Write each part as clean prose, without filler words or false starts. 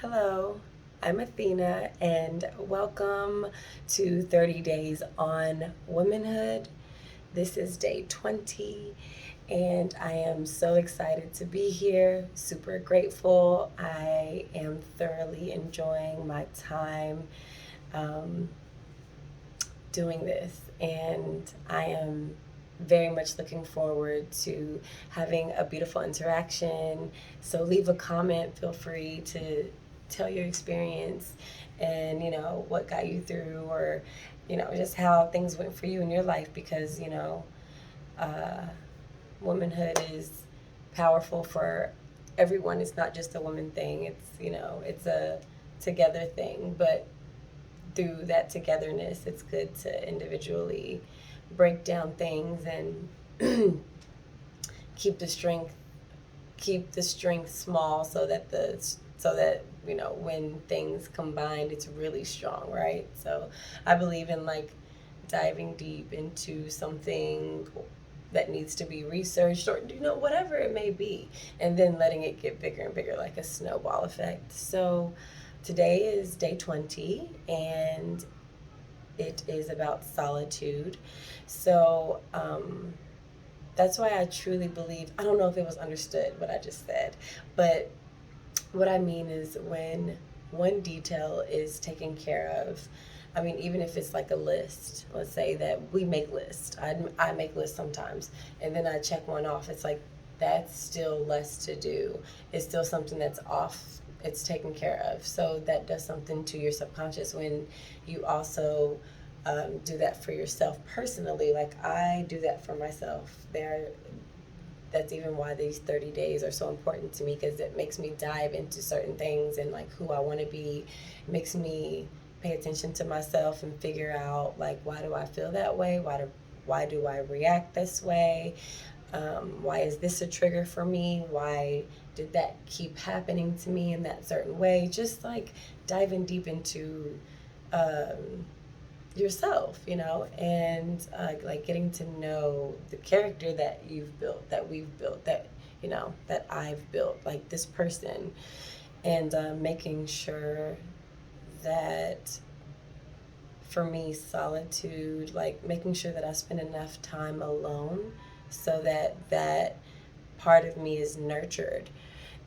Hello, I'm Athena, and welcome to 30 Days on Womanhood. This is day 20, and I am so excited to be here, super grateful. I am thoroughly enjoying my time um, doing this, and I am very much looking forward to having a beautiful interaction. So leave a comment, feel free to tell your experience and what got you through, or just how things went for you in your life, because uh, womanhood is powerful for everyone. It's not just a woman thing. It's a together thing, but through that togetherness, it's good to individually break down things and keep the strength keep the strength small, so that when things combined, it's really strong, right? So I believe in like diving deep into something that needs to be researched, or whatever it may be, and then letting it get bigger and bigger, like a snowball effect. So today is day 20, and it is about solitude. So that's why I truly believe, I don't know if it was understood what I just said, but what I mean is when one detail is taken care of, I mean, even if it's like a list, let's say that we make lists. I make lists sometimes, and then I check one off. It's like that's still less to do. It's still something that's off. It's taken care of. So that does something to your subconscious when you also do that for yourself personally. Like I do that for myself. That's even why these 30 days are so important to me, because it makes me dive into certain things and like who I want to be. It makes me pay attention to myself and figure out like, why do I feel that way? Why do I react this way? Why is this a trigger for me? Why did that keep happening to me in that certain way? Just like diving deep into um, yourself, and like getting to know the character that you've built, that we've built, that I've built, like this person, and making sure that for me, solitude, like making sure that I spend enough time alone so that that part of me is nurtured.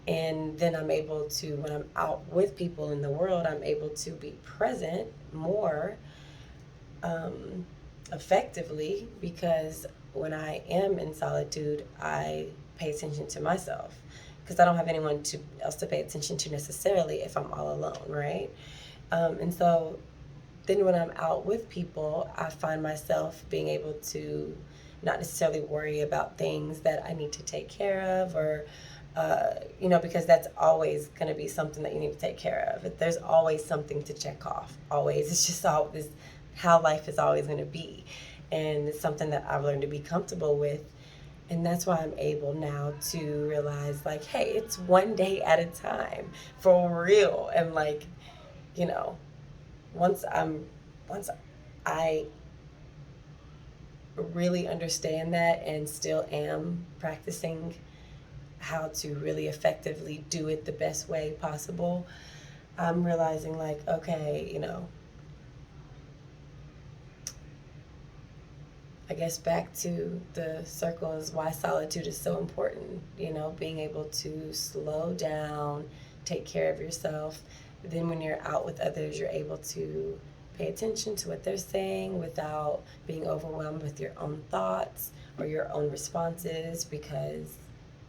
And then I'm able to, when I'm out with people in the world, I'm able to be present more um, effectively, because when I am in solitude, I pay attention to myself, because I don't have anyone else to pay attention to necessarily if I'm all alone, right? And so then when I'm out with people, I find myself being able to not necessarily worry about things that I need to take care of, or because that's always going to be something that you need to take care of. There's always something to check off. Always. It's just all this how life is always going to be, and it's something that I've learned to be comfortable with. And that's why I'm able now to realize, like, hey, it's one day at a time, for real. And like, you know, once I'm once I really understand that and still am practicing how to really effectively do it the best way possible, I'm realizing like, okay, I guess back to the circle is why solitude is so important, being able to slow down, take care of yourself. Then when you're out with others, you're able to pay attention to what they're saying without being overwhelmed with your own thoughts or your own responses, because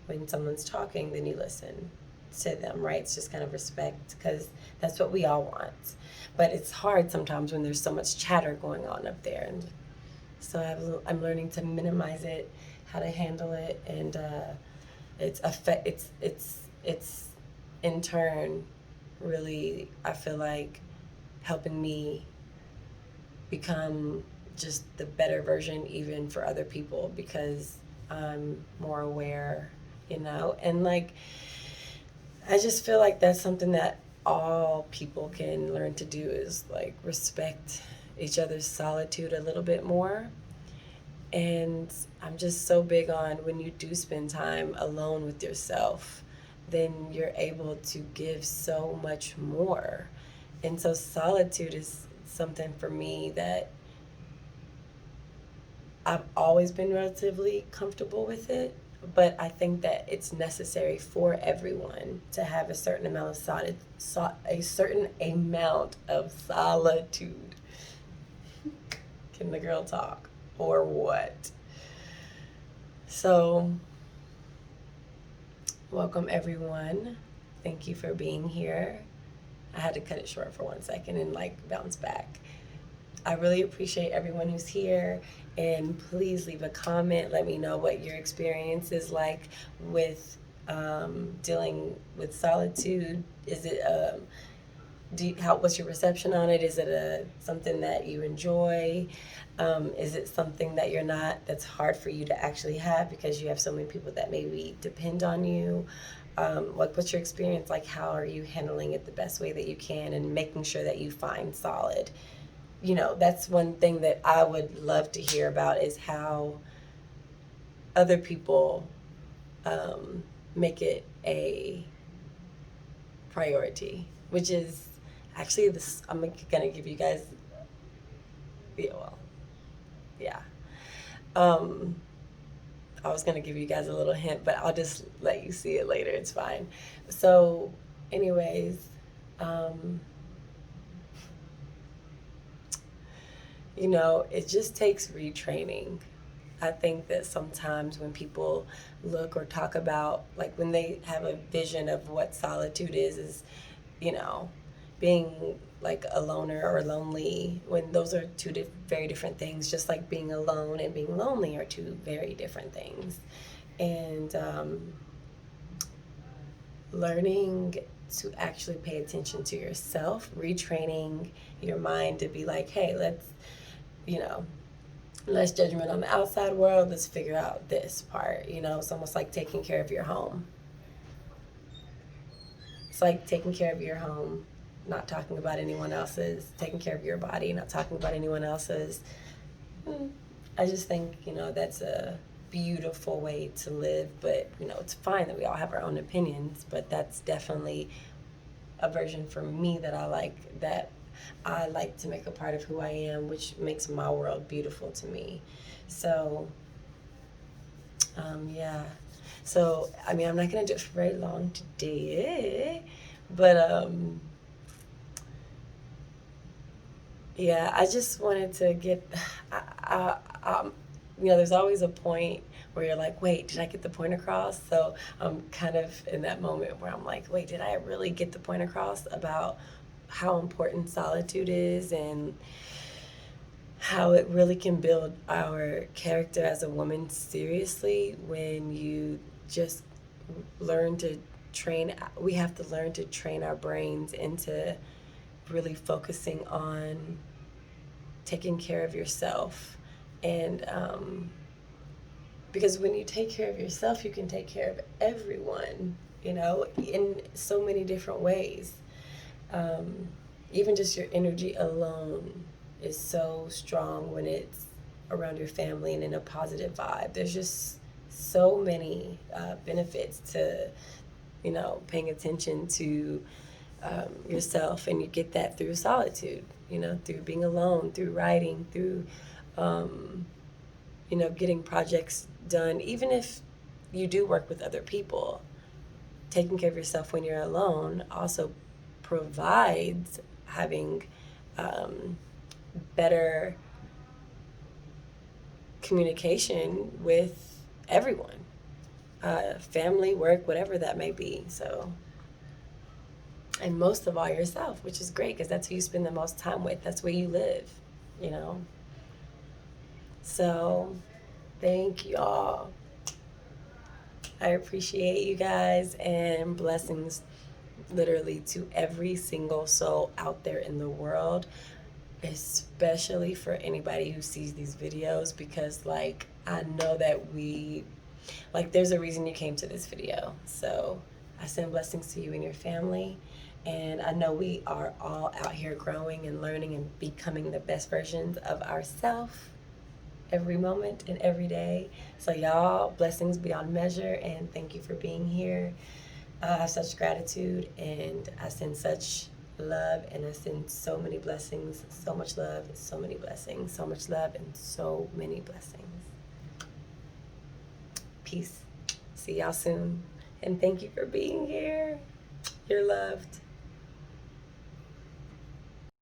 when someone's talking, then you listen to them, right? It's just kind of respect, because that's what we all want. But it's hard sometimes when there's so much chatter going on up there. And so I'm learning to minimize it, how to handle it, and it's in turn really, I feel like, helping me become just the better version even for other people, because I'm more aware, and like I just feel like that's something that all people can learn to do, is like respect each other's solitude a little bit more. And I'm just so big on, when you do spend time alone with yourself, then you're able to give so much more. And so solitude is something for me that I've always been relatively comfortable with it, but I think that it's necessary for everyone to have a certain amount of a certain amount of solitude. Can the girl talk or what? So, welcome everyone. Thank you for being here. I had to cut it short for 1 second and bounce back. I really appreciate everyone who's here, and please leave a comment. Let me know what your experience is like with dealing with solitude. Is it what's your reception on it? Is it something that you enjoy? Is it something that that's hard for you to actually have because you have so many people that maybe depend on you? What's your experience like? How are you handling it the best way that you can and making sure that you find solid? That's one thing that I would love to hear about, is how other people make it a priority, which is actually this. I'm gonna give you guys, yeah. I was gonna give you guys a little hint, but I'll just let you see it later. It's fine. So, anyways, it just takes retraining. I think that sometimes when people look or talk about, when they have a vision of what solitude is, being like a loner or lonely, when those are two very different things, just like being alone and being lonely are two very different things. And learning to actually pay attention to yourself, retraining your mind to be like, hey, less judgment on the outside world, let's figure out this part. It's almost like taking care of your home. It's like taking care of your home, not talking about anyone else's, taking care of your body, not talking about anyone else's. I just think, that's a beautiful way to live, but, it's fine that we all have our own opinions, but that's definitely a version for me that I like to make a part of who I am, which makes my world beautiful to me. So, yeah. So, I'm not going to do it for very long today, but, yeah, I just wanted to get, there's always a point where you're like, wait, did I get the point across? So I'm kind of in that moment where I'm like, wait, did I really get the point across about how important solitude is and how it really can build our character as a woman seriously when you just learn to train. We have to learn to train our brains into really focusing on taking care of yourself. And because when you take care of yourself, you can take care of everyone, in so many different ways. Even just your energy alone is so strong when it's around your family and in a positive vibe. There's just so many benefits to, paying attention to yourself, and you get that through solitude, through being alone, through writing, through, getting projects done. Even if you do work with other people, taking care of yourself when you're alone also provides having better communication with everyone, family, work, whatever that may be. So, and most of all yourself, which is great because that's who you spend the most time with. That's where you live, So, thank y'all. I appreciate you guys, and blessings literally to every single soul out there in the world, especially for anybody who sees these videos, because I know that there's a reason you came to this video. So I send blessings to you and your family, and I know we are all out here growing and learning and becoming the best versions of ourselves every moment and every day. So y'all, blessings beyond measure, and thank you for being here. I have such gratitude, and I send such love, and I send so many blessings, so much love, so many blessings, so much love, and so many blessings. Peace. See y'all soon. And thank you for being here. You're loved.